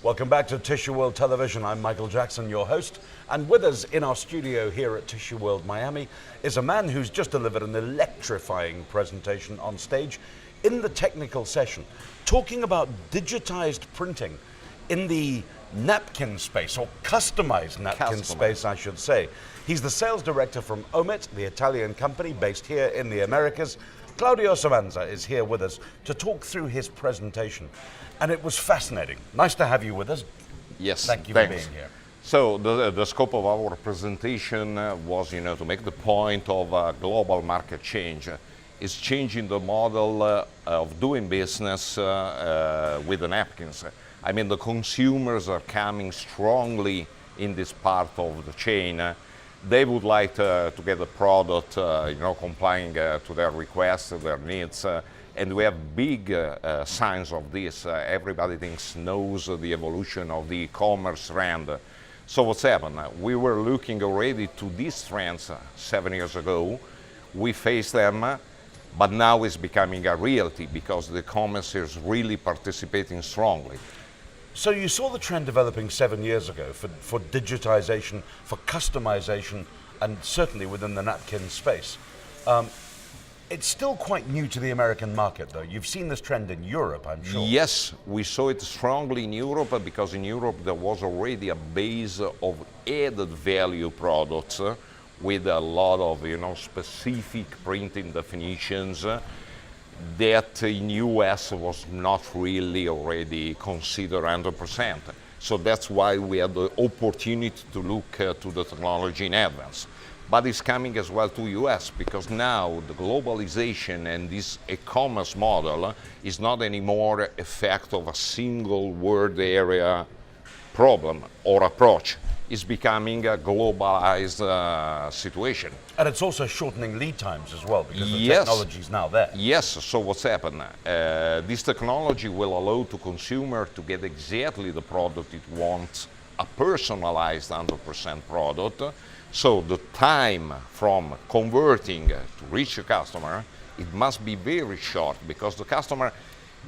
Welcome back to Tissue World Television. I'm Michael Jackson, your host, and with us in our studio here at Tissue World Miami is a man who's just delivered an electrifying presentation on stage in the technical session, talking about digitized printing in the napkin space, or customized napkin space, I should say. He's the sales director from Omit, the Italian company based here in the Americas. Claudio Semenza is here with us to talk through his presentation. And it was fascinating. Nice to have you with us. Yes, thank you thanks. for being here. So the scope of our presentation was, to make the point of global market change. Is changing the model of doing business with the napkins. I mean, the consumers are coming strongly in this part of the chain. They would like to get a product, complying to their requests, their needs. And we have big signs of this. Everybody knows the evolution of the e-commerce trend. So what's happened? We were looking already to these trends 7 years ago. We faced them, but now it's becoming a reality because the e-commerce is really participating strongly. So you saw the trend developing 7 years ago for digitization, for customization, and certainly within the napkin space. It's still quite new to the American market, though. You've seen this trend in Europe, I'm sure. Yes, we saw it strongly in Europe because in Europe there was already a base of added value products with a lot of specific printing definitions that in US was not really already considered 100%. So that's why we had the opportunity to look to the technology in advance. But it's coming as well to US because now the globalization and this e-commerce model is not anymore an effect of a single world area problem or approach. It's becoming a globalized situation. And it's also shortening lead times as well because the technology is now there. Yes, so what's happened? This technology will allow the consumer to get exactly the product it wants, a personalized 100% product. So the time from converting to reach a customer, it must be very short because the customer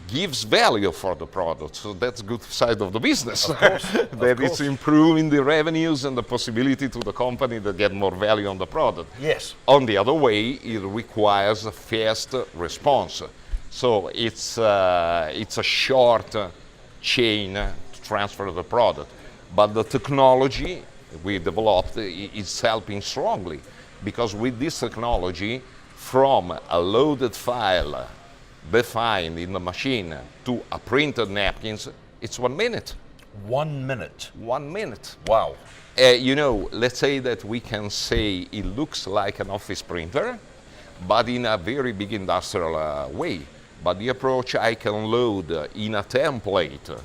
gives value for the product. So that's a good side of the business. Of course, that it's improving the revenues and the possibility to the company to get more value on the product. Yes. On the other way, it requires a fast response. So it's a short chain to transfer the product. But the technology we developed is helping strongly because with this technology, from a loaded file defined in the machine to a printed napkins, it's 1 minute. 1 minute. 1 minute. Wow. Let's say that we can say it looks like an office printer, but in a very big industrial way. But the approach, I can load in a template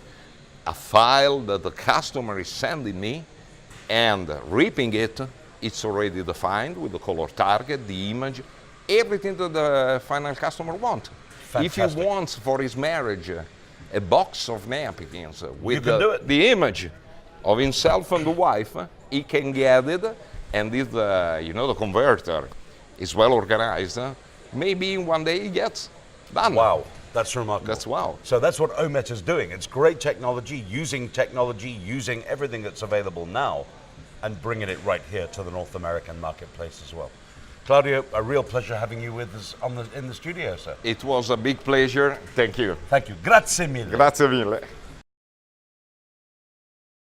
a file that the customer is sending me, and ripping it, it's already defined with the color target, the image, everything that the final customer wants. Fantastic. If he wants for his marriage a box of napkins with the image of himself and the wife, he can get it, and if the converter is well organized, maybe in 1 day he gets done. Wow, that's remarkable. That's wow. So that's what Omit is doing. It's great technology, using everything that's available now, and bringing it right here to the North American marketplace as well. Claudio, a real pleasure having you with us in the studio, sir. It was a big pleasure. Thank you. Thank you. Grazie mille. Grazie mille.